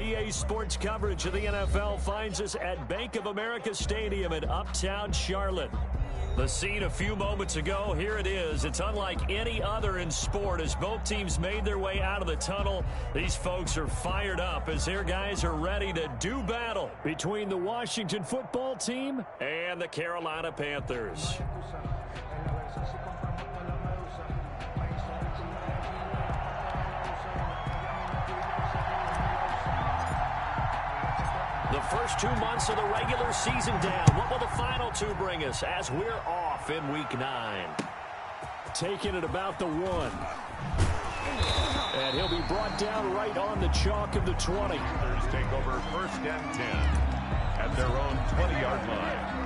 EA Sports coverage of the NFL finds us at Bank of America Stadium in Uptown Charlotte. The scene a few moments ago, here it is. It's unlike any other in sport as both teams made their way out of the tunnel. These folks are fired up as their guys are ready to do battle between the Washington football team and the Carolina Panthers. The first 2 months of the regular season down. What will the final two bring us as we're off in Week 9? Taking it about the 1. And he'll be brought down right on the chalk of the 20. Panthers take over 1st and 10 at their own 20-yard line.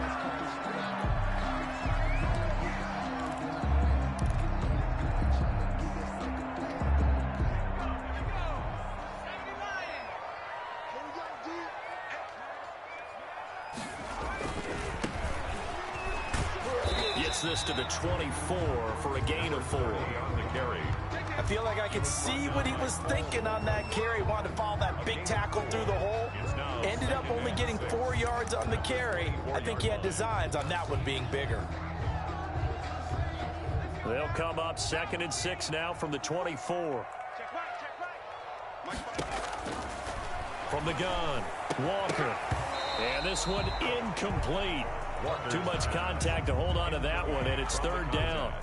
This to the 24 for a gain of 4. On the carry. I feel like I could see what he was thinking on that carry. Wanted to follow that big tackle through the hole. Ended up only getting 4 yards on the carry. I think he had designs on that one being bigger. They'll come up 2nd and 6 now from the 24. From the gun, Walker. And this one incomplete. Too much contact to hold on to that one, and it's 3rd down.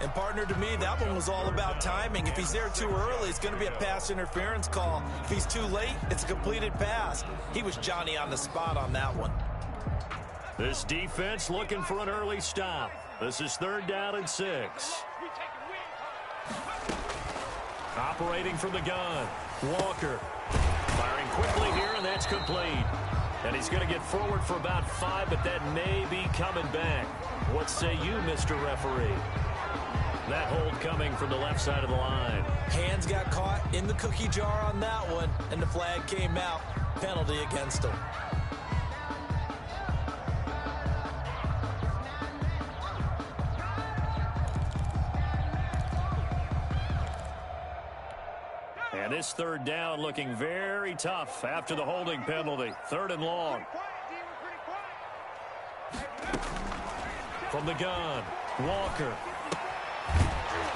And, partner, to me, that one was all about timing. If he's there too early, it's going to be a pass interference call. If he's too late, it's a completed pass. He was Johnny on the spot on that one. This defense looking for an early stop. This is 3rd down and 6. Operating from the gun, Walker. Firing quickly here, and that's complete. And he's going to get forward for about 5, but that may be coming back. What say you, Mr. Referee? That hold coming from the left side of the line. Hands got caught in the cookie jar on that one, and the flag came out. Penalty against him. And this 3rd down looking very tough after the holding penalty. 3rd and long. From the gun, Walker.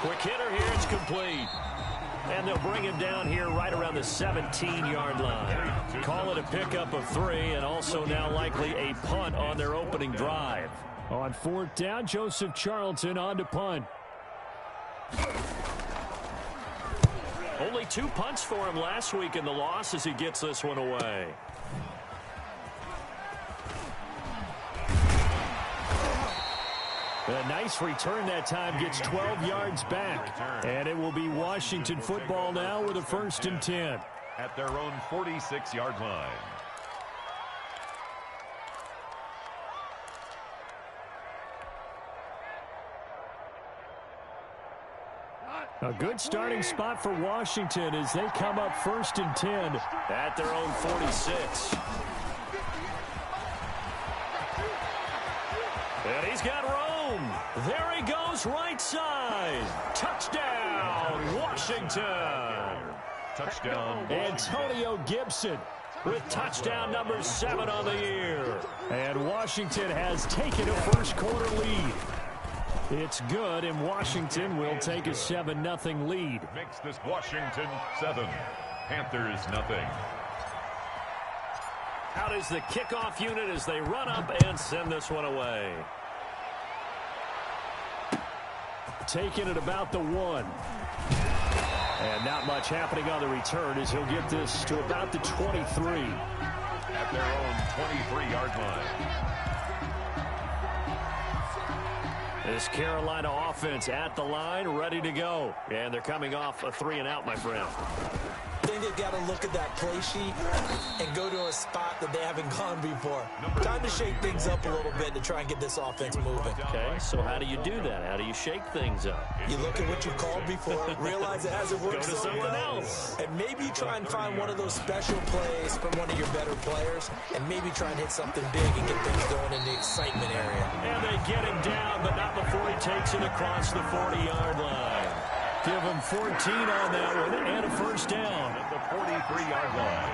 Quick hitter here, it's complete. And they'll bring him down here right around the 17-yard line. Call it a pickup of 3, and also now likely a punt on their opening drive. On 4th down, Joseph Charlton on to punt. Only 2 punts for him last week in the loss as he gets this one away. A nice return that time, gets 12 yards back. And it will be Washington football now with a 1st and 10. At their own 46-yard line. A good starting spot for Washington as they come up 1st and 10 at their own 46. And he's got room. There he goes, right side. Touchdown, Washington. Touchdown, Antonio Gibson with touchdown number 7 on the year. And Washington has taken a first-quarter lead. It's good, and Washington will take a 7-0 lead. Makes this Washington 7, Panthers nothing. Out is the kickoff unit as they run up and send this one away. Taking it about the 1. And not much happening on the return as he'll get this to about the 23. At their own 23-yard line. This Carolina offense at the line, ready to go. And they're coming off a 3-and-out, my friend. I think they've got to look at that play sheet and go to a spot that they haven't gone before. Time to shake things up a little bit to try and get this offense moving. Okay, so how do you do that? How do you shake things up? You look at what you've called before, realize it hasn't worked Go to so something well, else. and maybe try and find one of those special plays from one of your better players, and maybe try and hit something big and get things going in the excitement area. And they get him down, but not before he takes it across the 40-yard line. Give him 14 on that one and a first down. At the 43-yard line.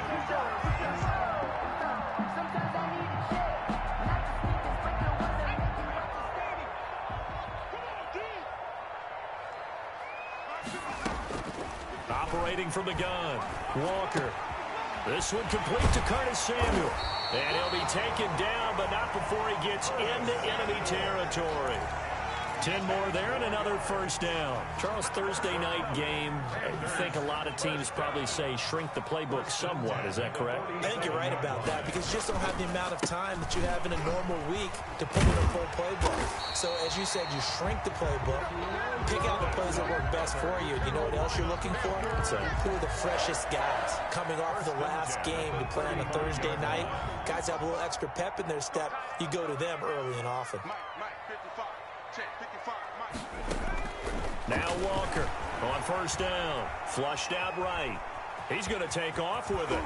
Operating from the gun, Walker. This one complete to Curtis Samuel. And he'll be taken down, but not before he gets into enemy territory. 10 more there and another first down. Charles, Thursday night game, I think a lot of teams probably say shrink the playbook somewhat. Is that correct? I think you're right about that because you just don't have the amount of time that you have in a normal week to put in a full playbook. So as you said, you shrink the playbook, pick out the plays that work best for you. You know what else you're looking for? So who are the freshest guys coming off of the last game to play on a Thursday night? Guys have a little extra pep in their step. You go to them early and often. Now Walker on first down, flushed out right. He's going to take off with it.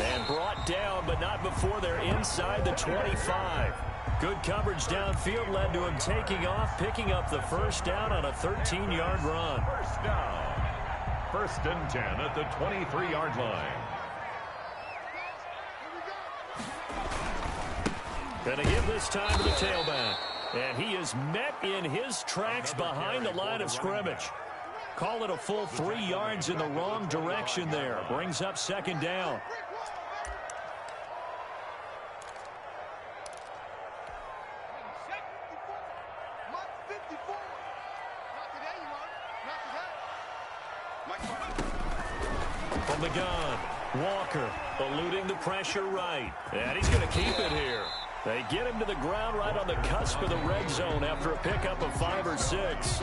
And brought down, but not before they're inside the 25. Good coverage downfield led to him taking off, picking up the first down on a 13-yard run. First down. First and 10 at the 23-yard line. Going to give this time to the tailback. And he is met in his tracks behind the line of scrimmage. Call it a full 3 yards in the wrong direction there. Brings up second down. From the gun, Walker eluding the pressure right. And he's going to keep it here. They get him to the ground right on the cusp of the red zone after a pickup of 5 or 6.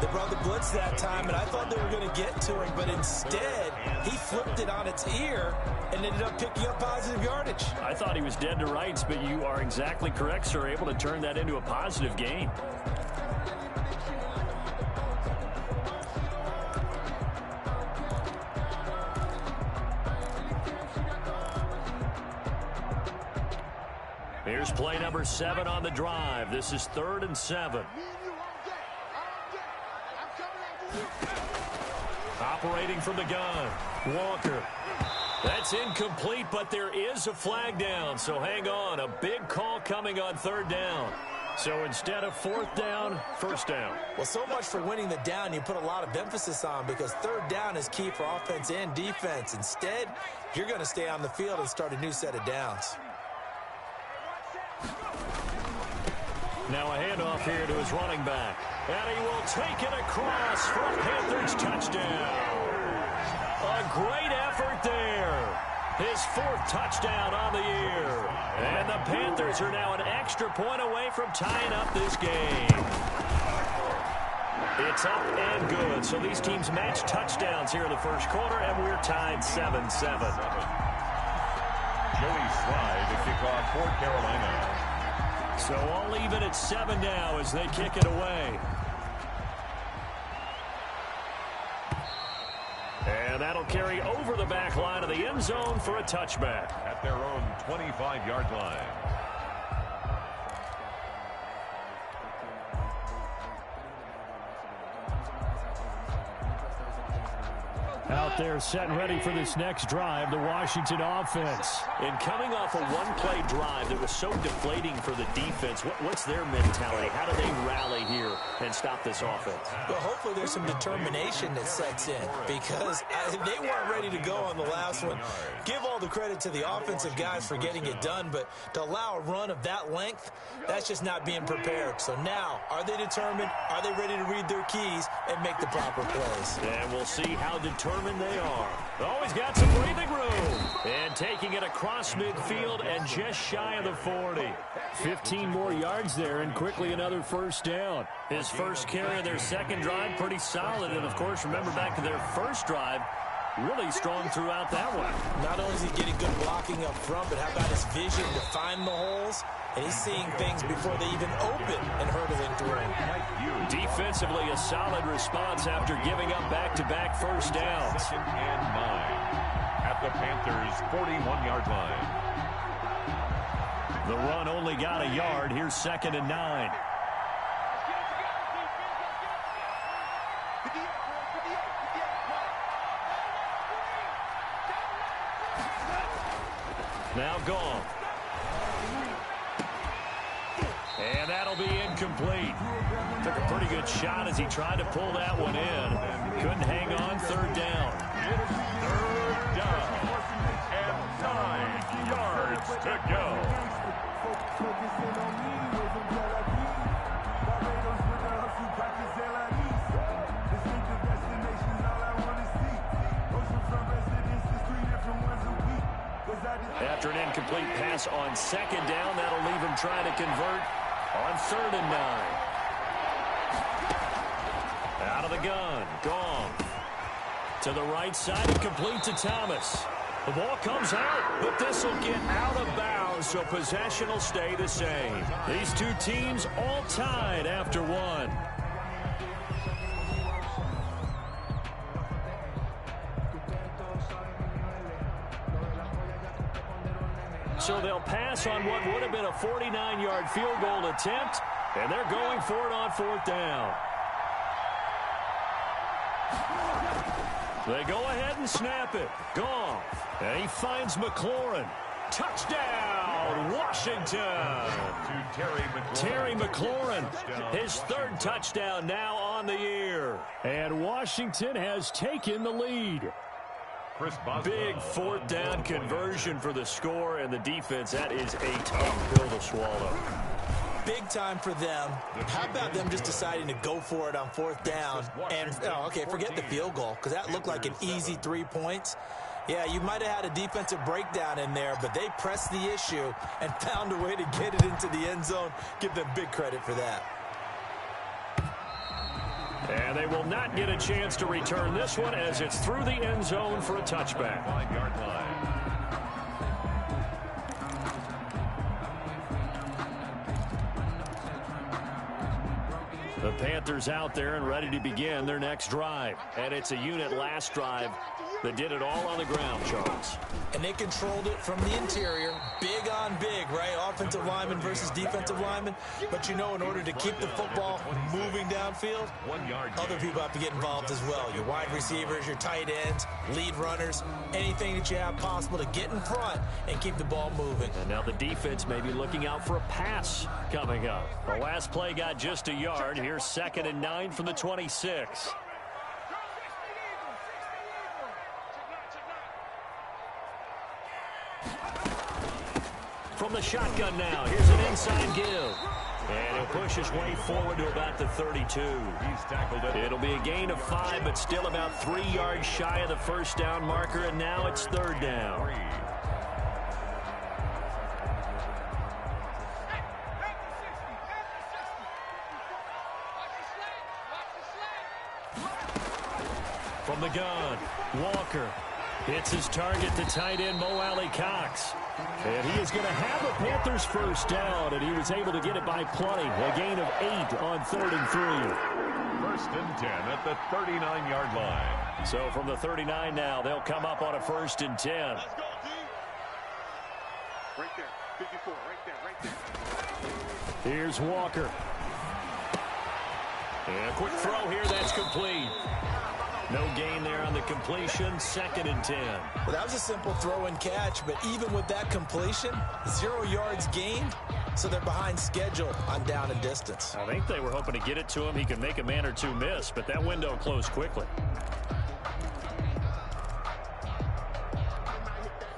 They brought the blitz that time, and I thought they were going to get to him, but instead, he flipped it on its ear and ended up picking up positive yardage. I thought he was dead to rights, but you are exactly correct, sir, able to turn that into a positive gain. Here's play number 7 on the drive. This is 3rd and 7. Operating from the gun, Walker. That's incomplete, but there is a flag down, so hang on. A big call coming on 3rd down. So instead of 4th down, 1st down. Well, so much for winning the down you put a lot of emphasis on because 3rd down is key for offense and defense. Instead, you're going to stay on the field and start a new set of downs. Now a handoff here to his running back. And he will take it across for a Panthers touchdown. A great effort there. His 4th touchdown on the year. And the Panthers are now an extra point away from tying up this game. It's up and good. So these teams match touchdowns here in the first quarter, and we're tied 7-7. Joey Slye to kick off for Carolina. So all even at 7 now as they kick it away. And that'll carry over the back line of the end zone for a touchback. At their own 25-yard line. Out there set and ready for this next drive, the Washington offense. And coming off a one-play drive that was so deflating for the defense, what's their mentality? How do they rally here and stop this offense? Well, hopefully there's some determination that sets in because they weren't ready to go on the last one. Give all the credit to the offensive guys for getting it done, but to allow a run of that length, that's just not being prepared. So now, are they determined? Are they ready to read their keys and make the proper plays? And we'll see how determined they are. Always got some breathing room. And taking it across midfield and just shy of the 40. 15 more yards there and quickly another first down. His first carry of their second drive, pretty solid. And, of course, remember back to their first drive, really strong throughout that one. Not only is he getting good blocking up front, but how about his vision to find the holes? And he's seeing things before they even open and hurdling through. Defensively, a solid response after giving up back-to-back first downs. 2nd and 9 at the Panthers' 41-yard line. The run only got a yard. Here's 2nd and 9. Now gone. And that'll be incomplete. Took a pretty good shot as he tried to pull that one in. Couldn't hang on. Third down. Third down. And 9 yards to go. After an incomplete pass on second down, that'll leave him trying to convert on 3rd and 9. Out of the gun. Gone. To the right side and complete to Thomas. The ball comes out, but this will get out of bounds, so possession will stay the same. These two teams all tied after one. So they'll pass on what would have been a 49-yard field goal attempt, and they're going for it on 4th down. They go ahead and snap it. Goff. And he finds McLaurin. Touchdown, Washington. Terry McLaurin, his 3rd touchdown now on the year. And Washington has taken the lead. Big 4th down conversion for the score, and the defense, that is a tough pill to swallow. Big time for them. How about them just deciding to go for it on 4th down? And, okay, forget the field goal, because that looked like an easy 3 points. Yeah, you might have had a defensive breakdown in there, but they pressed the issue and found a way to get it into the end zone. Give them big credit for that. And they will not get a chance to return this one as it's through the end zone for a touchback. 5-yard line. The Panthers out there and ready to begin their next drive. And it's a unit last drive that did it all on the ground, Charles. And they controlled it from the interior. Big on big, right? Offensive lineman versus defensive lineman. But, you know, in order to keep the football moving downfield, other people have to get involved as well. Your wide receivers, your tight ends, lead runners, anything that you have possible to get in front and keep the ball moving. And now the defense may be looking out for a pass coming up. The last play got just a yard. Here's 2nd and 9 from the 26. From the shotgun now, here's an inside give. And he'll push his way forward to about the 32. He's tackled it. It'll be a gain of 5, but still about 3 yards shy of the 1st down marker, and now it's 3rd down. From the gun, Walker hits his target to tight end Mo Alley Cox. And he is going to have a Panthers 1st down, and he was able to get it by plenty. A gain of 8 on 3rd and 3. 1st and 10 at the 39-yard line. So from the 39 now, they'll come up on a 1st and 10. Let's go, D. Right there, 54, right there. Here's Walker. And a quick throw here, that's complete. No gain there on the completion, 2nd and 10. Well, that was a simple throw and catch, but even with that completion, 0 yards gained, so they're behind schedule on down and distance. I think they were hoping to get it to him. He can make a man or two miss, but that window closed quickly.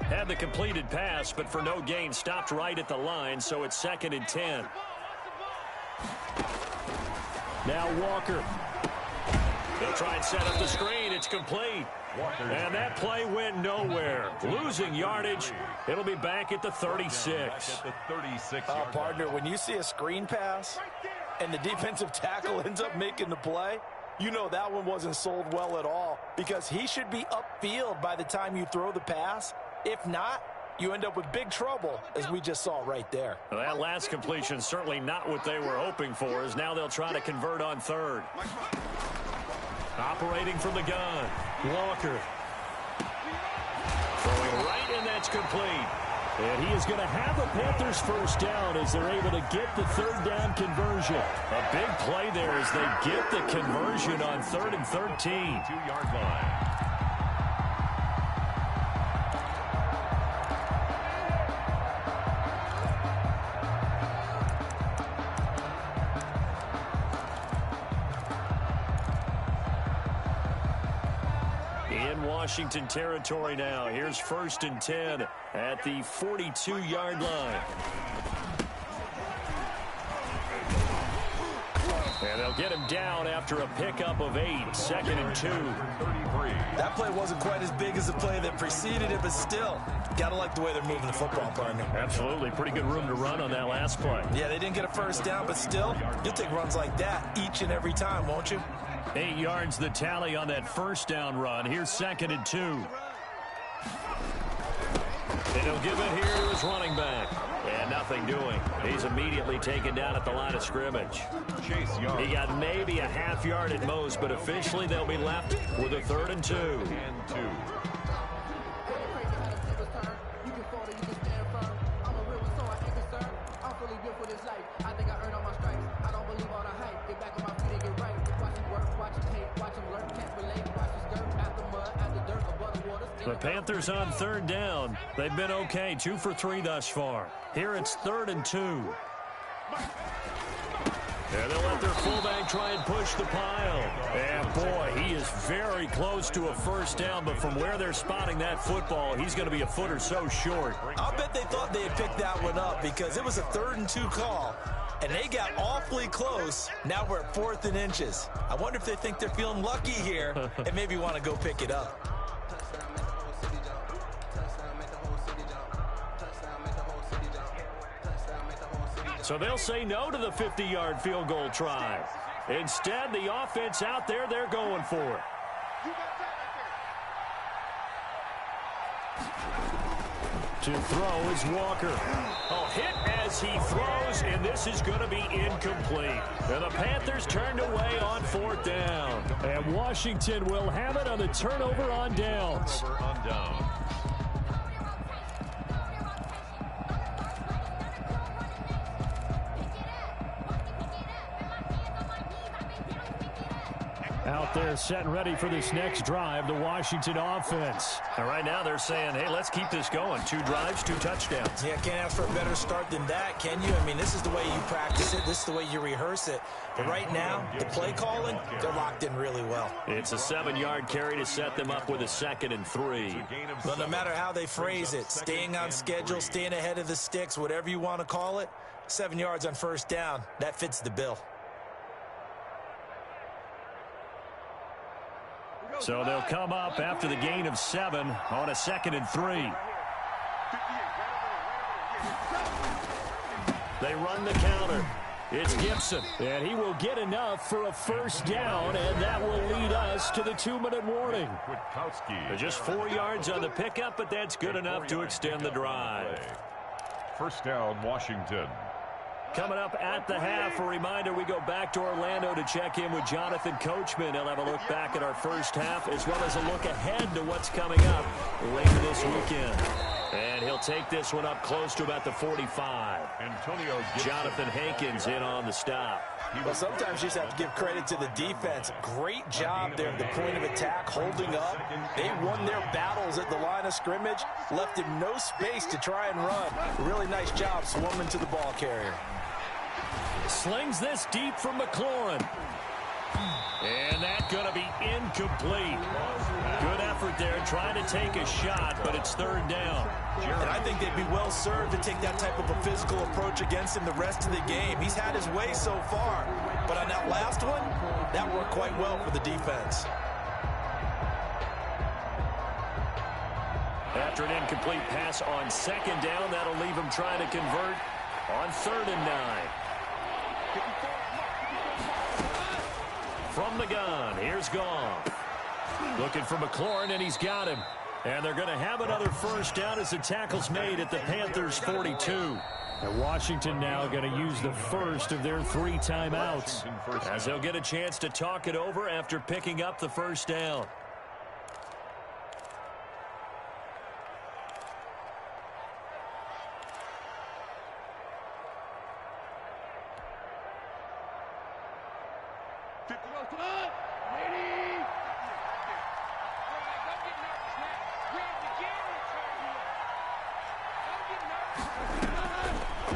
Had the completed pass, but for no gain, stopped right at the line, so it's 2nd and 10. Now Walker. They'll try and set up the screen. It's complete. And that play went nowhere. Losing yardage. It'll be back at the 36. Partner, when you see a screen pass and the defensive tackle ends up making the play, you know that one wasn't sold well at all, because he should be upfield by the time you throw the pass. If not, you end up with big trouble, as we just saw right there. Well, that last completion certainly not what they were hoping for, as now they'll try to convert on 3rd. Operating from the gun, Walker. Throwing right, and that's complete. And he is going to have a Panthers 1st down as they're able to get the 3rd down conversion. A big play there as they get the conversion on 3rd and 13. 2-yard line. In Washington territory now. Here's 1st and 10 at the 42-yard line. And they'll get him down after a pickup of 8. 2nd and 2. That play wasn't quite as big as the play that preceded it, but still, got to like the way they're moving the football, partner. Absolutely. Pretty good room to run on that last play. Yeah, they didn't get a first down, but still, you'll take runs like that each and every time, won't you? 8 yards the tally on that first down run. Here's 2nd and 2. And he'll give it here to his running back. And nothing doing. He's immediately taken down at the line of scrimmage. He got maybe a half yard at most, but officially they'll be left with a 3rd and 2. The Panthers on 3rd down. They've been okay, 2 for 3 thus far. Here it's 3rd and 2. And they'll let their fullback try and push the pile. And boy, he is very close to a first down, but from where they're spotting that football, he's going to be a foot or so short. I'll bet they thought they had picked that one up because it was a 3rd and 2 call, and they got awfully close. Now we're at 4th and inches. I wonder if they think they're feeling lucky here and maybe want to go pick it up. So they'll say no to the 50-yard field goal try. Instead, the offense out there, they're going for it. To throw is Walker. Oh, hit as he throws, and this is going to be incomplete. And the Panthers turned away on 4th down. And Washington will have it on the turnover on downs. Out there set and ready for this next drive, the Washington offense. And right now they're saying, hey, let's keep this going. 2 drives, 2 touchdowns. Yeah, can't ask for a better start than that, can you? I mean, this is the way you practice it. This is the way you rehearse it. But right now, the play calling, they're locked in really well. It's a 7-yard carry to set them up with a 2nd and 3. But no matter how they phrase it, staying on schedule, staying ahead of the sticks, whatever you want to call it, 7 yards on first down, that fits the bill. So they'll come up after the gain of 7 on a 2nd and 3. They run the counter. It's Gibson, and he will get enough for a first down, and that will lead us to the 2-minute warning. Just 4 yards on the pickup, but that's good enough to extend the drive. First down, Washington. Coming up at the half, a reminder, we go back to Orlando to check in with Jonathan Coachman. He'll have a look back at our first half as well as a look ahead to what's coming up later this weekend. And he'll take this one up close to about the 45. Jonathan Hankins in on the stop. Well, sometimes you just have to give credit to the defense. Great job there at the point of attack, holding up. They won their battles at the line of scrimmage, left him no space to try and run. Really nice job swarming to the ball carrier. Slings this deep from McLaurin. And that's going to be incomplete. Good effort there trying to take a shot, but it's 3rd down. And I think they'd be well served to take that type of a physical approach against him the rest of the game. He's had his way so far, but on that last one, that worked quite well for the defense. After an incomplete pass on 2nd down, that'll leave him trying to convert on 3rd and 9. From the gun, here's Goff. Looking for McLaurin, and he's got him. And they're going to have another first down as the tackle's made at the Panthers' 42. And Washington now going to use the first of their 3 timeouts, as they'll get a chance to talk it over after picking up the first down.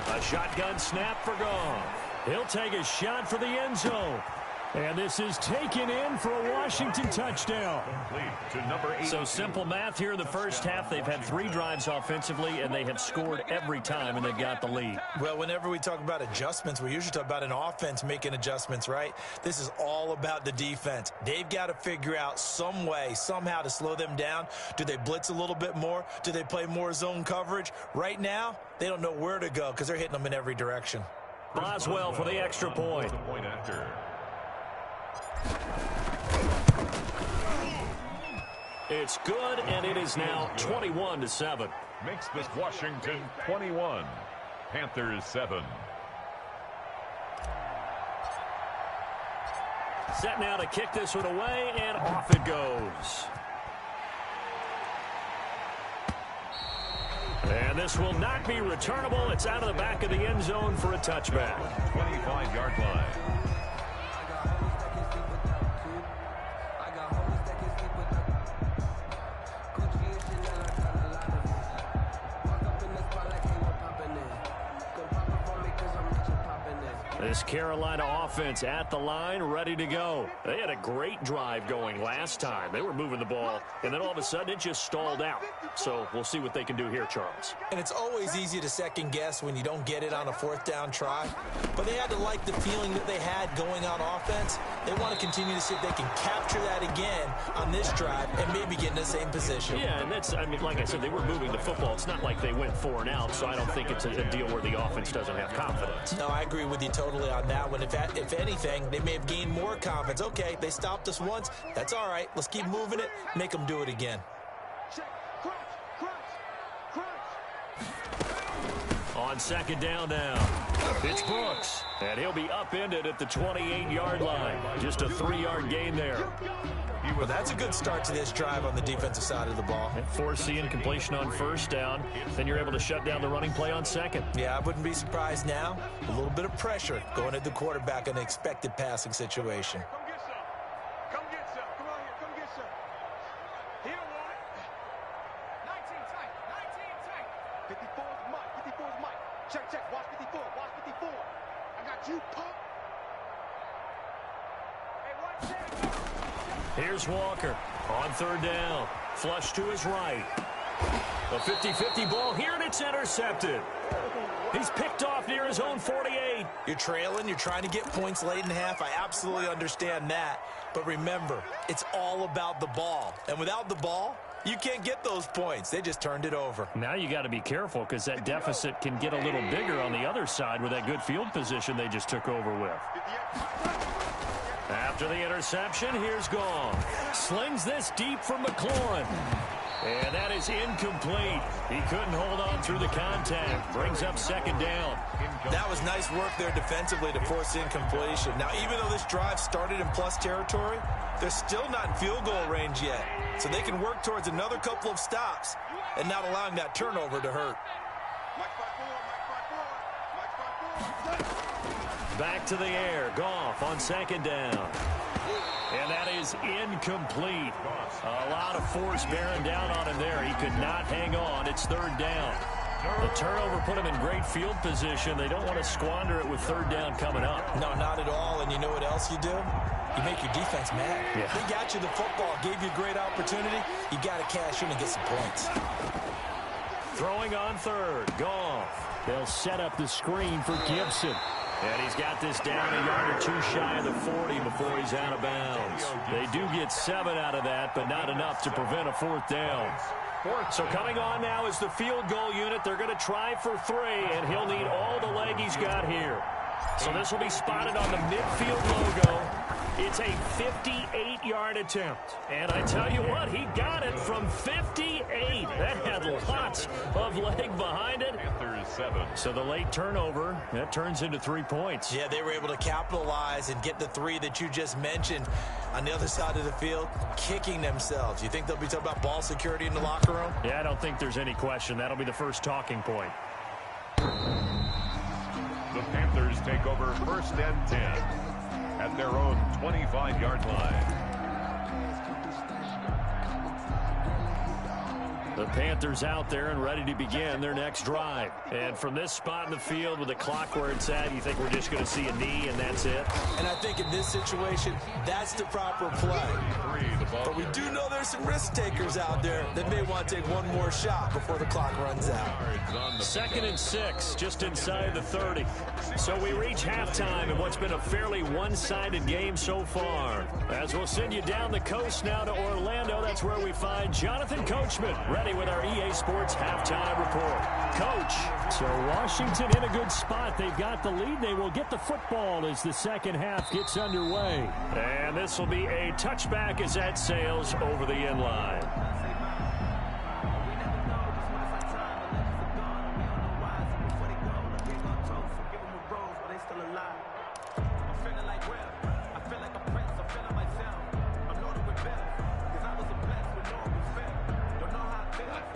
A shotgun snap for Goff. He'll take a shot for the end zone. And this is taken in for a Washington touchdown. To number 8. So simple math here in the first half. They've had 3 drives offensively, and they have scored every time, and they've got the lead. Well, whenever we talk about adjustments, we usually talk about an offense making adjustments, right? This is all about the defense. They've got to figure out some way, somehow to slow them down. Do they blitz a little bit more? Do they play more zone coverage? Right now, they don't know where to go because they're hitting them in every direction. Boswell for the extra point. It's good, and it is now 21-7. Makes this Washington 21. Panthers 7. Set now to kick this one away, and off it goes. And this will not be returnable. It's out of the back of the end zone for a touchback. 25-yard line. This Carolina offense at the line, ready to go. They had a great drive going last time. They were moving the ball, and then all of a sudden it just stalled out. So we'll see what they can do here, Charles. And it's always easy to second guess when you don't get it on a 4th down try. But they had to like the feeling that they had going on offense. They want to continue to see if they can capture that again on this drive and maybe get in the same position. Yeah, and that's, I mean, like I said, they were moving the football. It's not like they went 4 and out, so I don't think it's a deal where the offense doesn't have confidence. No, I agree with you totally on that one. If anything, they may have gained more confidence. Okay, they stopped us once. That's all right. Let's keep moving it. Make them do it again. On 2nd down now, it's Brooks, and he'll be upended at the 28-yard line. Just a 3-yard gain there. Well, that's a good start to this drive on the defensive side of the ball. And forcing completion on 1st down, then you're able to shut down the running play on 2nd. Yeah, I wouldn't be surprised now. A little bit of pressure going at the quarterback in an expected passing situation. Come get some. Come get some. Come on here. Come get some. He don't want it. 19 tight. 19 tight. 54 is Mike. 54 is Mike. Check, check. Watch 54. Watch 54. I got you, punk. Hey, watch that. Here's Walker on 3rd down. Flush to his right. A 50-50 ball here, and it's intercepted. He's picked off near his own 48. You're trailing. You're trying to get points late in half. I absolutely understand that. But remember, it's all about the ball. And without the ball, you can't get those points. They just turned it over. Now you got to be careful because that deficit can get a little bigger on the other side with that good field position they just took over with. After the interception, here's Gong. Slings this deep from McLaurin. And that is incomplete. He couldn't hold on through the contact. Brings up 2nd down. That was nice work there defensively to force incompletion. Now, even though this drive started in plus territory, they're still not in field goal range yet. So they can work towards another couple of stops and not allowing that turnover to hurt. Back to the air. Goff on 2nd down. And that is incomplete. A lot of force bearing down on him there. He could not hang on. It's 3rd down. The turnover put him in great field position. They don't want to squander it with 3rd down coming up. No, not at all. And you know what else you do? You make your defense mad. Yeah. They got you the football, gave you a great opportunity. You got to cash in and get some points. Throwing on 3rd. Goff. They'll set up the screen for Gibson. And he's got this down a yard or 2 shy of the 40 before he's out of bounds. They do get 7 out of that, but not enough to prevent a 4th down. So coming on now is the field goal unit. They're going to try for 3, and he'll need all the leg he's got here. So this will be spotted on the midfield logo. It's a 58-yard attempt. And I tell you what, he got it from 58. That had lots of leg behind it. So the late turnover, that turns into 3 points. Yeah, they were able to capitalize and get the 3 that you just mentioned on the other side of the field, kicking themselves. You think they'll be talking about ball security in the locker room? Yeah, I don't think there's any question. That'll be the first talking point. The Panthers take over 1st and 10 at their own 25-yard line. The Panthers out there and ready to begin their next drive. And from this spot in the field with the clock where it's at, you think we're just going to see a knee and that's it? And I think in this situation, that's the proper play. But we do know there's some risk takers out there that may want to take one more shot before the clock runs out. 2nd and 6, just inside the 30. So we reach halftime in what's been a fairly one-sided game so far. As we'll send you down the coast now to Orlando, that's where we find Jonathan Coachman, ready with our EA Sports halftime report. Coach. So Washington in a good spot. They've got the lead. They will get the football as the second half gets underway. And this will be a touchback as that sails over the end line.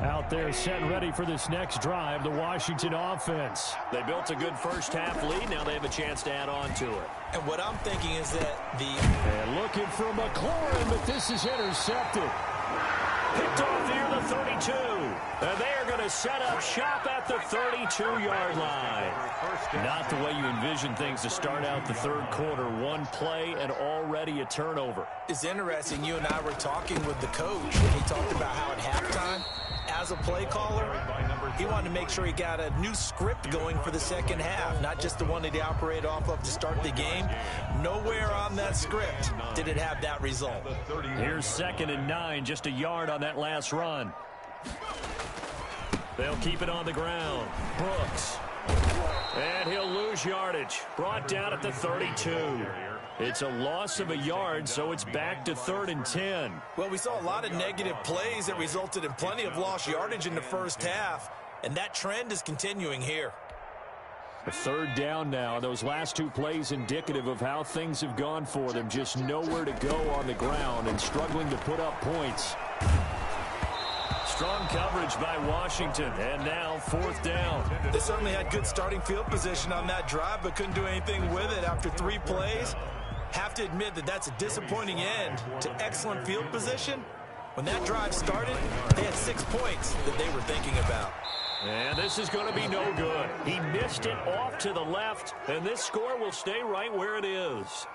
Out there set and ready for this next drive, the Washington offense. They built a good first half lead. Now they have a chance to add on to it. And what I'm thinking is that And looking for McLaurin, but this is intercepted. Picked off near the 32. And they are going to set up shop at the 32-yard line. Not the way you envision things to start out the third quarter. One play and already a turnover. It's interesting. You and I were talking with the coach, and he talked about how at halftime, as a play caller, he wanted to make sure he got a new script going for the second half, not just the one that he operated off of to start the game. Nowhere on that script did it have that result. Here's 2nd and 9, just a yard on that last run. They'll keep it on the ground. Brooks. And he'll lose yardage. Brought down at the 32. It's a loss of a yard, so it's back to 3rd and 10. Well, we saw a lot of negative plays that resulted in plenty of lost yardage in the first half, and that trend is continuing here. A 3rd down now. Those last 2 plays indicative of how things have gone for them. Just nowhere to go on the ground and struggling to put up points. Strong coverage by Washington, and now 4th down. They certainly had good starting field position on that drive, but couldn't do anything with it after 3 plays. Have to admit that that's a disappointing end to excellent field position. When that drive started, they had 6 points that they were thinking about. And this is going to be no good. He missed it off to the left, and this score will stay right where it is.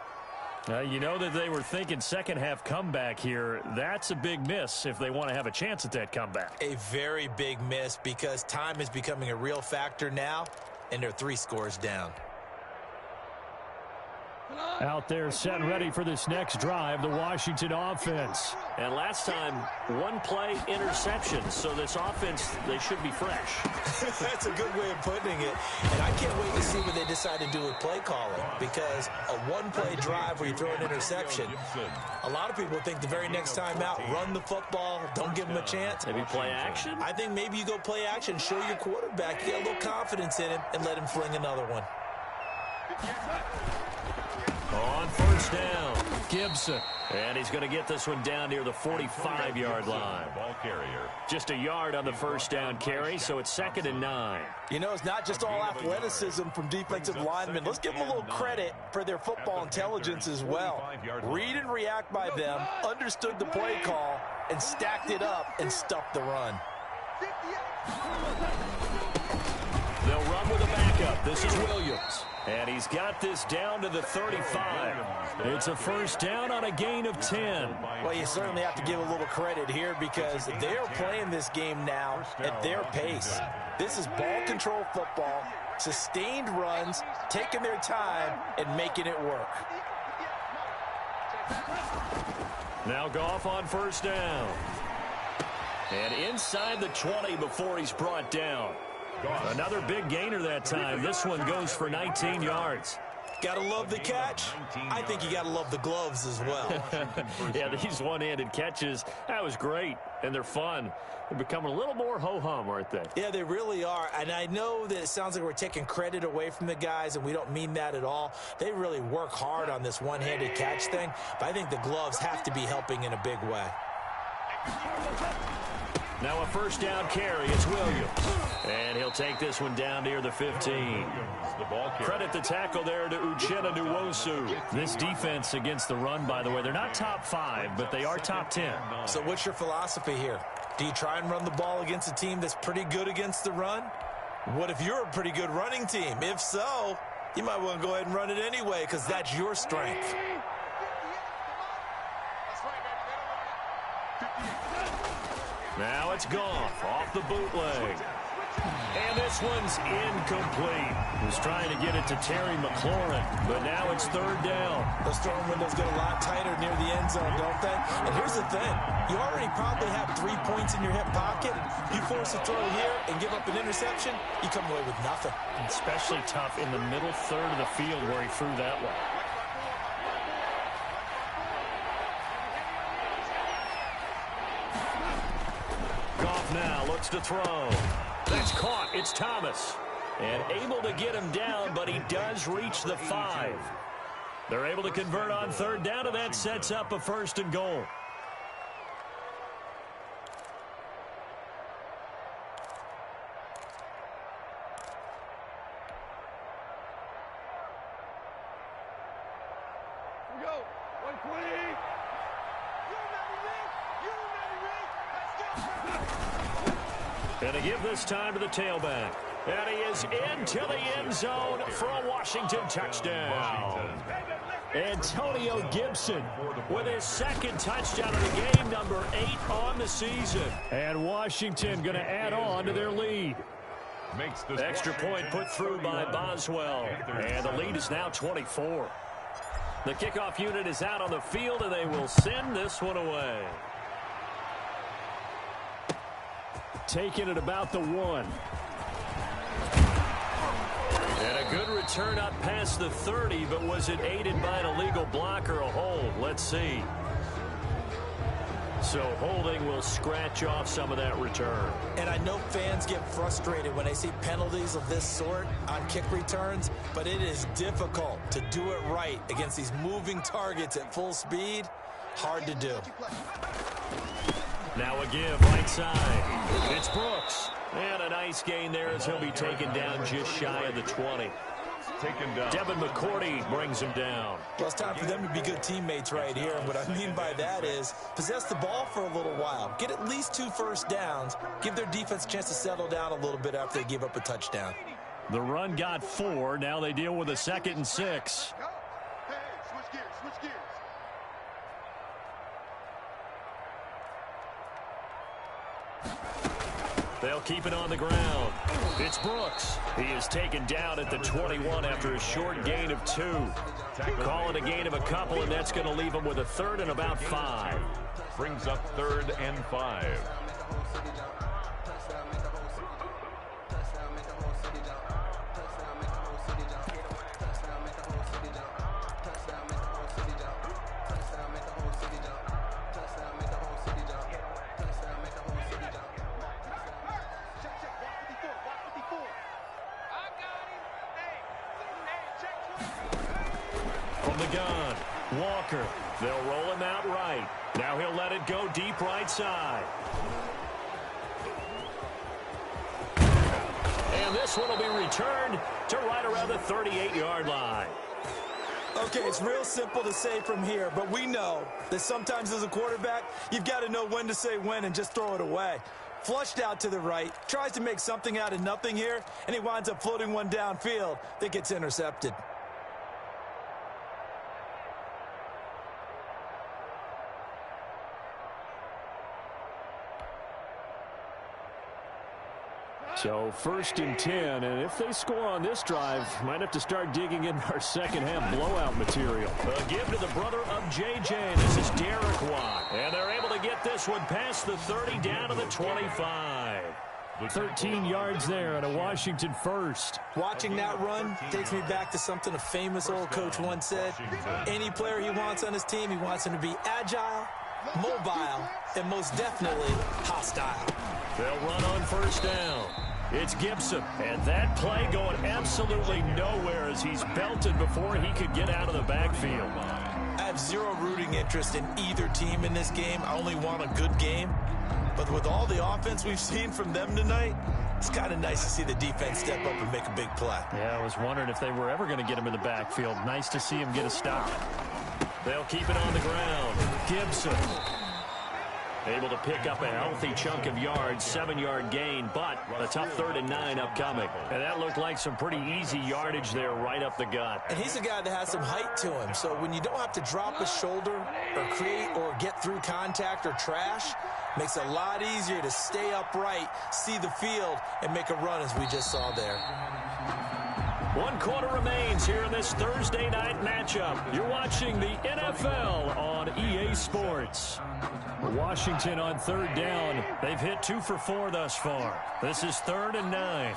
You know that they were thinking second half comeback here. That's a big miss if they want to have a chance at that comeback. A very big miss because time is becoming a real factor now, and they're 3 scores down. Out there set and ready for this next drive, the Washington offense. And last time, 1 play interception. So this offense, they should be fresh. That's a good way of putting it. And I can't wait to see what they decide to do with play calling, because a 1-play drive where you throw an interception, a lot of people think the very next time out, run the football, don't give them a chance. Maybe play action? I think maybe you go play action, show your quarterback, you got a little confidence in him, and let him fling another one. On 1st down, Gibson. And he's going to get this one down near the 45-yard line. Just a yard on the 1st down carry, so it's 2nd and 9. You know, it's not just all athleticism from defensive linemen. Let's give them a little credit for their football intelligence as well. Read and react by them, understood the play call, and stacked it up and stuffed the run. They'll run with a backup. This is Williams. And he's got this down to the 35. It's a 1st down on a gain of 10. Well, you certainly have to give a little credit here because they are playing this game now at their pace. This is ball control football, sustained runs, taking their time, and making it work. Now Goff on 1st down. And inside the 20 before he's brought down. Another big gainer that time. This one goes for 19 yards. Gotta love the catch. I think you gotta love the gloves as well. Yeah, these one-handed catches, that was great, and they're fun. They're becoming a little more ho-hum, aren't they? Yeah, they really are, and I know that it sounds like we're taking credit away from the guys, and we don't mean that at all. They really work hard on this one-handed catch thing, but I think the gloves have to be helping in a big way. Now a 1st down carry. It's Williams. And he'll take this one down near the 15. Credit the tackle there to Uchenna Nwosu. This defense against the run, by the way, they're not top 5, but they are top 10. So what's your philosophy here? Do you try and run the ball against a team that's pretty good against the run? What if you're a pretty good running team? If so, you might want to go ahead and run it anyway because that's your strength. Now it's Goff off the bootleg. And this one's incomplete. Was trying to get it to Terry McLaurin, but now it's third down. Those throwing windows get a lot tighter near the end zone, don't they? And here's the thing. You already probably have 3 points in your hip pocket. You force a throw here and give up an interception, you come away with nothing. Especially tough in the middle third of the field where he threw that one. Goff now looks to throw. That's caught. It's Thomas. And able to get him down, but he does reach the 5. They're able to convert on third down, and that sets up a 1st and goal. Here we go. 120. And to give this time to the tailback. And he is into the end zone for a Washington touchdown. Antonio Gibson with his 2nd touchdown of the game, number 8 on the season. And Washington going to add on to their lead. Makes this Extra point put through by Boswell. And the lead is now 24. The kickoff unit is out on the field, and they will send this one away. Taking it about the 1. And a good return up past the 30, but was it aided by an illegal block or a hold? Let's see. So holding will scratch off some of that return. And I know fans get frustrated when they see penalties of this sort on kick returns, but it is difficult to do it right against these moving targets at full speed. Hard to do. Now a give right side. It's Brooks. And a nice gain there as he'll be taken down just shy of the 20. taken down. Devin McCourty brings him down. Well, it's time for them to be good teammates right here. And what I mean by that is possess the ball for a little while. Get at least 2 first downs. Give their defense a chance to settle down a little bit after they give up a touchdown. The run got 4. Now they deal with a 2nd and 6. Hey, switch gears, switch gears. They'll keep it on the ground. It's Brooks. He is taken down at the 21 after a short gain of 2. Call it a gain of a couple, and that's going to leave him with a 3rd and about 5. Brings up 3rd and 5. From the gun, Walker. They'll roll him out right. Now he'll let it go deep right side. And this one will be returned to right around the 38-yard line. Okay, it's real simple to say from here, but we know that sometimes as a quarterback, you've got to know when to say when and just throw it away. Flushed out to the right, tries to make something out of nothing here, and he winds up floating one downfield that gets intercepted. So 1st and 10, and if they score on this drive, might have to start digging in our second half blowout material. A give to the brother of JJ. This is Derek Watt. And they're able to get this one past the 30 down to the 25. 13 yards there and a Washington first. Watching that run takes me back to something a famous old coach once said. Any player he wants on his team, he wants him to be agile, mobile, and most definitely hostile. They'll run on 1st down. It's Gibson, and that play going absolutely nowhere as he's belted before he could get out of the backfield. I have zero rooting interest in either team in this game. I only want a good game. But with all the offense we've seen from them tonight, it's kind of nice to see the defense step up and make a big play. Yeah, I was wondering if they were ever going to get him in the backfield. Nice to see him get a stop. They'll keep it on the ground. Gibson. Able to pick up a healthy chunk of yards, 7-yard gain, but a tough 3rd and 9 upcoming. And that looked like some pretty easy yardage there right up the gut. And he's a guy that has some height to him, so when you don't have to drop a shoulder or create or get through contact or trash, makes it a lot easier to stay upright, see the field, and make a run as we just saw there. 1 quarter remains here in this Thursday night matchup. You're watching the NFL on EA Sports. Washington on 3rd down. They've hit 2 for 4 thus far. This is 3rd and 9.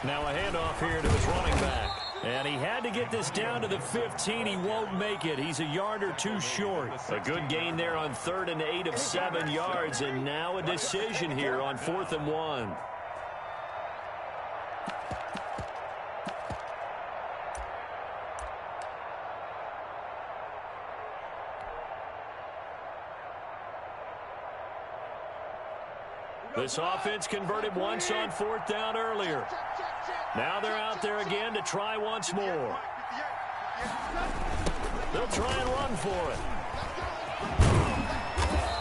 Now a handoff here to his running back. And he had to get this down to the 15. He won't make it. He's a yard or 2 short. A good gain there on 3rd and 8 of 7 yards. And now a decision here on 4th and 1. This offense converted once on 4th down earlier. Now they're out there again to try once more. They'll try and run for it.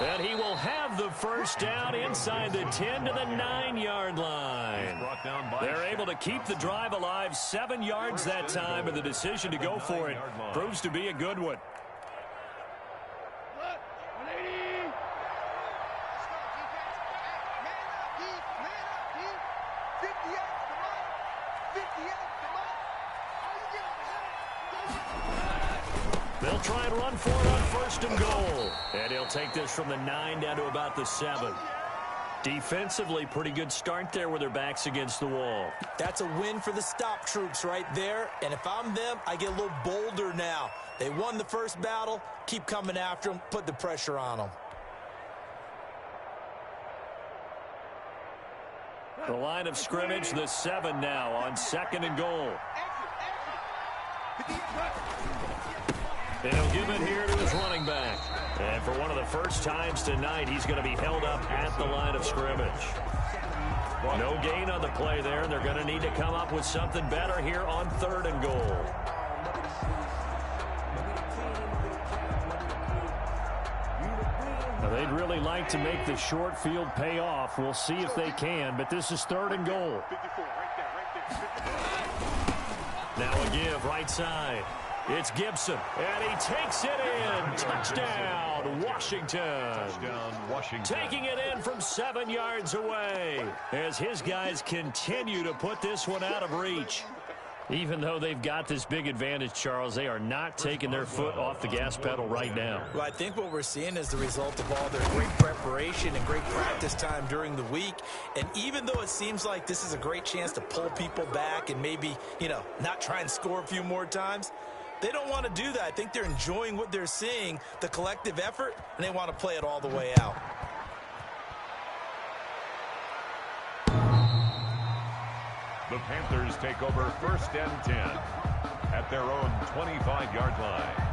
And he will have the first down inside the 10 to the 9-yard line. They're able to keep the drive alive, 7 yards that time, and the decision to go for it proves to be a good one. They'll try and run for it on 1st and goal. And he'll take this from the 9 down to about the 7. Defensively, pretty good start there with their backs against the wall. That's a win for the stop troops right there. And if I'm them, I get a little bolder now. They won the first battle. Keep coming after them. Put the pressure on them. The line of scrimmage, the 7 now on 2nd and goal. And he'll give it here to his running back. And for one of the first times tonight, he's going to be held up at the line of scrimmage. No gain on the play there, and they're going to need to come up with something better here on 3rd and goal. Now, they'd really like to make the short field pay off. We'll see if they can, but this is 3rd and goal. Now a give right side. It's Gibson, and he takes it in. Touchdown, Washington. Touchdown, Washington. Taking it in from 7 yards away as his guys continue to put this one out of reach. Even though they've got this big advantage, Charles, they are not taking their foot off the gas pedal right now. Well, I think what we're seeing is the result of all their great preparation and great practice time during the week. And even though it seems like this is a great chance to pull people back and maybe, not try and score a few more times, they don't want to do that. I think they're enjoying what they're seeing, the collective effort, and they want to play it all the way out. The Panthers take over 1st and 10 at their own 25-yard line.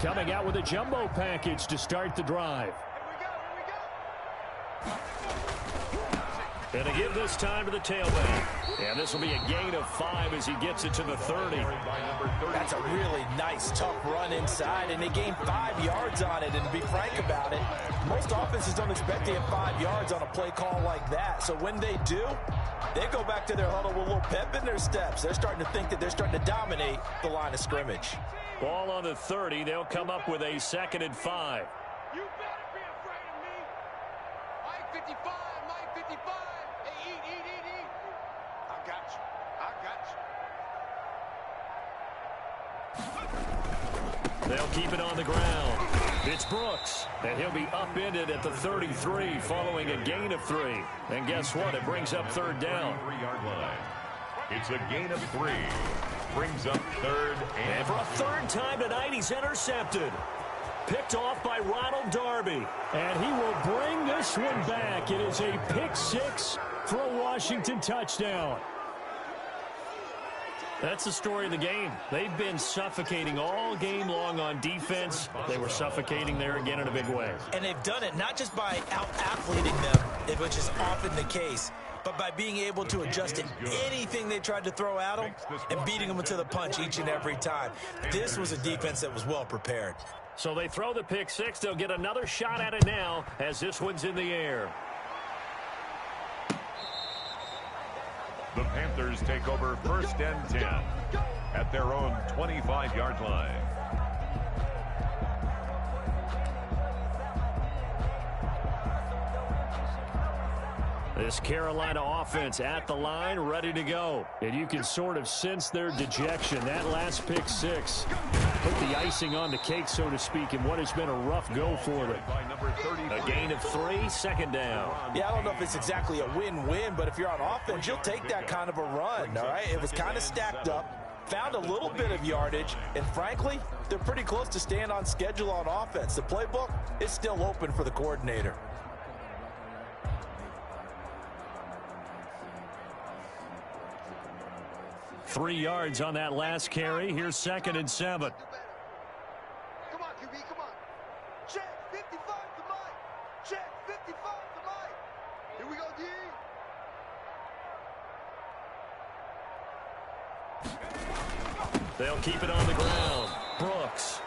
Coming out with a jumbo package to start the drive. And a give this time to the tailback. And this will be a gain of 5 as he gets it to the 30. That's a really nice, tough run inside, and they gained 5 yards on it. And to be frank about it, most offenses don't expect to have 5 yards on a play call like that. So when they do, they go back to their huddle with a little pep in their steps. They're starting to think that they're starting to dominate the line of scrimmage. Ball on the 30. They'll come up with a 2nd and 5. You better be afraid of me. Mike 55, Mike 55. Hey, eat. I got you. They'll keep it on the ground. It's Brooks, and he'll be upended at the 33 following a gain of 3. And guess what? It brings up 3rd down. 3-yard line. It's a gain of 3. Brings up 3rd and for a 3rd time tonight, he's intercepted. Picked off by Ronald Darby. And he will bring this one back. It is a pick 6 for a Washington touchdown. That's the story of the game. They've been suffocating all game long on defense. They were suffocating there again in a big way. And they've done it not just by out-athleting them, which is often the case, but by being able to adjust to anything they tried to throw at them and beating them to the punch each and every time. This was a defense that was well prepared. So they throw the pick six. They'll get another shot at it now as this one's in the air. The Panthers take over 1st and 10 at their own 25-yard line. This Carolina offense at the line, ready to go. And you can sort of sense their dejection. That last pick six put the icing on the cake, so to speak, in what has been a rough go for them. A gain of 3, 2nd down. Yeah, I don't know if it's exactly a win-win, but if you're on offense, you'll take that kind of a run, all right? It was kind of stacked up, found a little bit of yardage, and frankly, they're pretty close to staying on schedule on offense. The playbook is still open for the coordinator. Three yards on that last carry. Here's 2nd and 7. Come on, QB, come on. Check 55 to Mike. Check 55 to Mike. Here we go, D. They'll keep it on the ground. Brooks.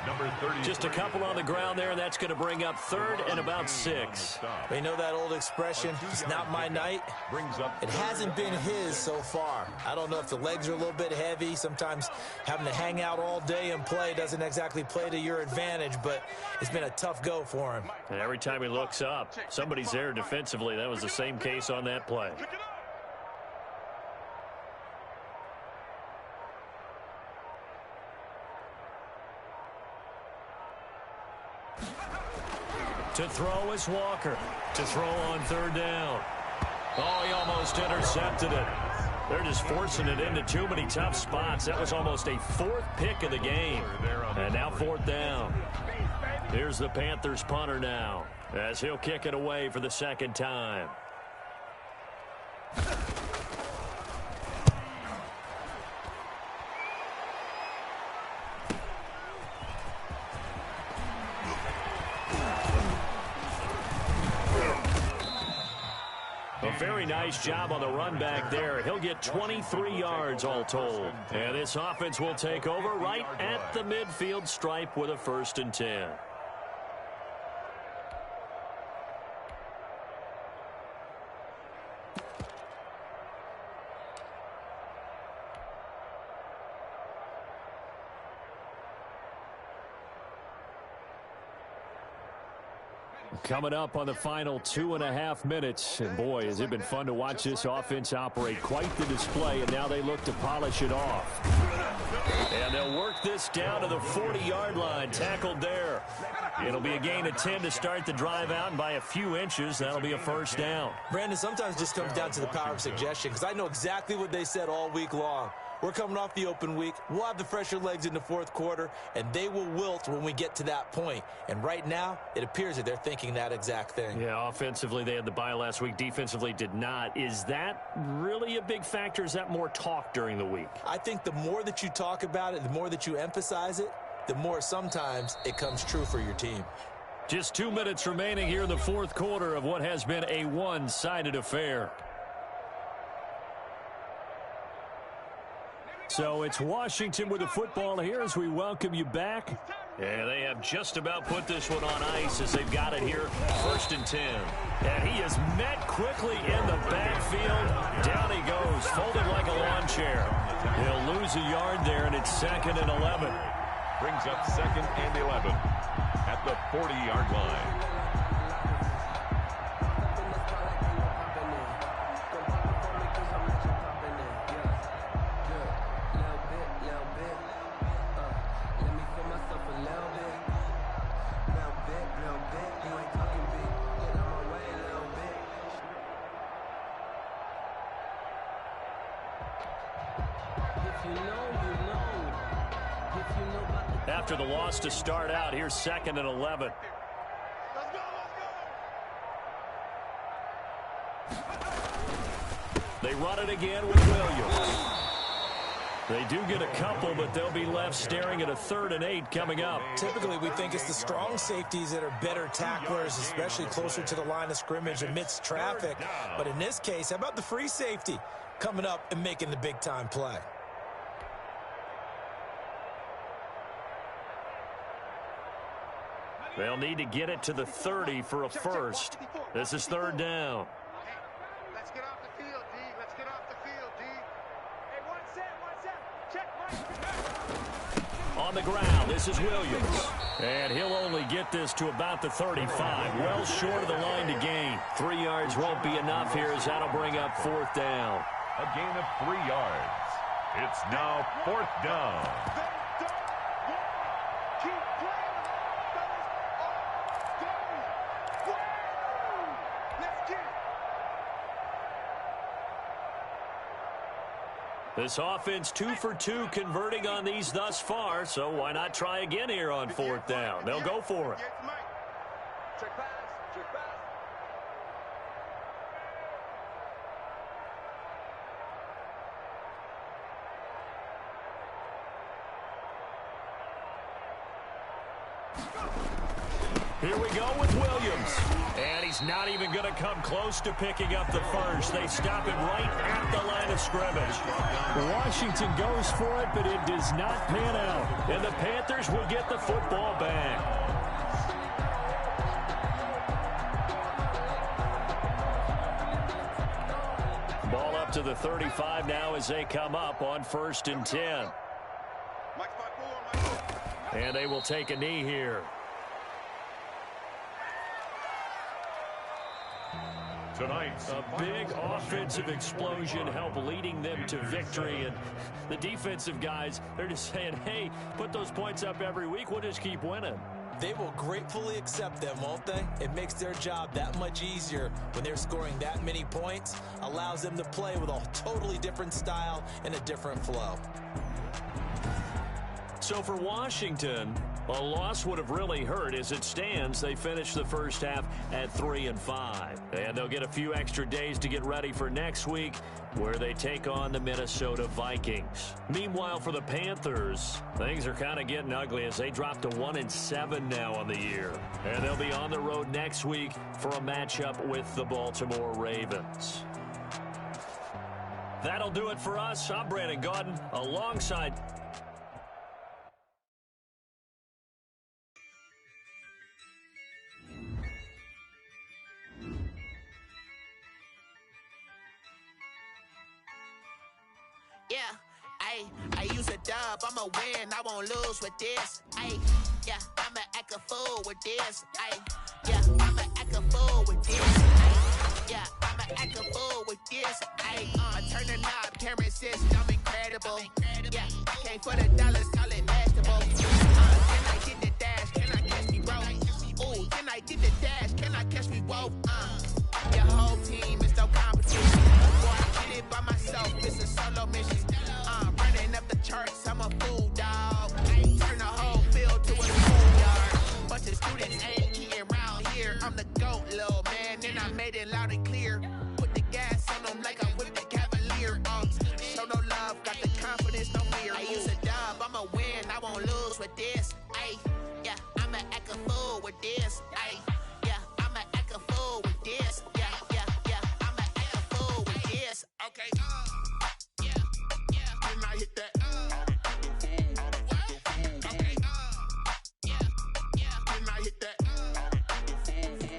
Number 30. Just a couple on the ground there, and that's going to bring up 3rd and about 6. You know that old expression, it's not my night? It hasn't been his so far. I don't know if the legs are a little bit heavy. Sometimes having to hang out all day and play doesn't exactly play to your advantage, but it's been a tough go for him. And every time he looks up, somebody's there defensively. That was the same case on that play. To throw is Walker. To throw on 3rd down. Oh, he almost intercepted it. They're just forcing it into too many tough spots. That was almost a 4th pick of the game. And now 4th down. Here's the Panthers punter now, as he'll kick it away for the 2nd time. A very nice job on the run back there. He'll get 23 yards all told. And this offense will take over right at the midfield stripe with a 1st and 10. Coming up on the final 2.5 minutes. And boy, has it been fun to watch this offense operate. Quite the display, and now they look to polish it off. And they'll work this down to the 40-yard line. Tackled there. It'll be a gain of 10 to start the drive out, and by a few inches, that'll be a 1st down. Brandon, sometimes it just comes down to the power of suggestion, because I know exactly what they said all week long. We're coming off the open week. We'll have the fresher legs in the 4th quarter, and they will wilt when we get to that point. And right now, it appears that they're thinking that exact thing. Yeah, offensively, they had the bye last week. Defensively, did not. Is that really a big factor? Is that more talk during the week? I think the more that you talk about it, the more that you emphasize it, the more sometimes it comes true for your team. Just 2 minutes remaining here in the 4th quarter of what has been a one-sided affair. So it's Washington with the football here as we welcome you back. Yeah, they have just about put this one on ice as they've got it here, 1st and 10. And he is met quickly in the backfield. Down he goes, folded like a lawn chair. He'll lose a yard there, and it's 2nd and 11. Brings up 2nd and 11 at the 40-yard line. After the loss to start out, here's 2nd and 11. They run it again with Williams. They do get a couple, but they'll be left staring at a 3rd and 8 coming up. Typically, we think it's the strong safeties that are better tacklers, especially closer to the line of scrimmage amidst traffic. But in this case, how about the free safety coming up and making the big-time play? They'll need to get it to the 30 for a first. This is 3rd down. Let's get off the field, D. Let's get off the field, D. Hey, one set. Check, Mike. On the ground, this is Williams. And he'll only get this to about the 35. Well short of the line to gain. 3 yards won't be enough here as that'll bring up 4th down. A gain of 3 yards. It's now 4th down. Keep playing, fellas. Let's get it. This offense 2 for 2 converting on these thus far, so why not try again here on 4th down? They'll go for it. Check pass. Here we go with Williams. And he's not even going to come close to picking up the first. They stop him right at the line of scrimmage. Washington goes for it, but it does not pan out. And the Panthers will get the football back. Ball up to the 35 now as they come up on 1st and 10. And they will take a knee here. Tonight's A big offensive explosion helped leading them to victory. And the defensive guys, they're just saying, hey, put those points up every week. We'll just keep winning. They will gratefully accept them, won't they? It makes their job that much easier when they're scoring that many points. Allows them to play with a totally different style and a different flow. So for Washington, a loss would have really hurt. As it stands, they finished the first half at 3-5. And they'll get a few extra days to get ready for next week, where they take on the Minnesota Vikings. Meanwhile, for the Panthers, things are kind of getting ugly as they drop to 1-7 now on the year. And they'll be on the road next week for a matchup with the Baltimore Ravens. That'll do it for us. I'm Brandon Gaudin alongside... I use a dub, I'ma win, I won't lose with this. Yeah, I'ma act a fool with this. Yeah, I'ma act a fool with this. Yeah, I'ma act a fool with this. I turn the knob, camera says I'm incredible. Yeah, came for the dollars, call it vegetable. Can I get the dash? Can I catch me roll? Ooh, can I get the dash? Can I catch me roll? Your whole team is no competition. Boy, I did it by myself, it's a solo mission. Running up the charts, I'm a fool, dog. Turn the whole field to a schoolyard. Bunch of students ain't eating around here. I'm the GOAT, little man, and I made it loud and clear. Put the gas on them like I whipped the Cavalier. Show no love, got the confidence, no fear. I use a dub, I'ma win, I won't lose with this. Yeah, I'ma act a fool with this. Yeah, I'ma act a fool with this. Yeah, I'ma act a fool with this. Okay, can I hit that? Okay, can I hit that?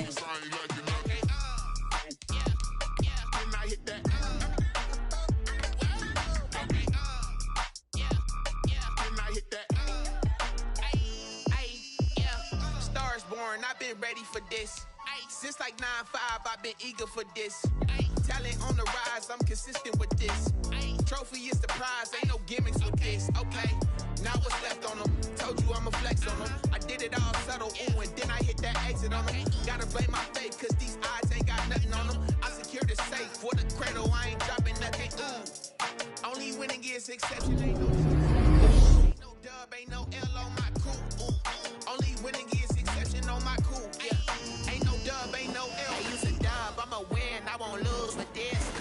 Cause I ain't like it. Okay, can I hit that? Okay, can I hit that? Yeah, Stars born, I've been ready for this. Since like 9-5, I've been eager for this. Talent on the rise, I'm consistent with this. Trophy is the prize, ain't no gimmicks with this. Okay, now what's left on them? Told you I'ma flex on them. I did it all subtle, ooh, and then I hit that exit on them. Gotta blame my faith, cause these odds ain't got nothing on them. I secure the safe for the cradle, I ain't dropping nothing, ooh. Only winning is exception, ain't no dub, ain't no L on my crew, ooh. Only winning is exception on my crew, yeah. Ain't no dub, ain't no L. I use a dub, I'ma win, I won't lose with this.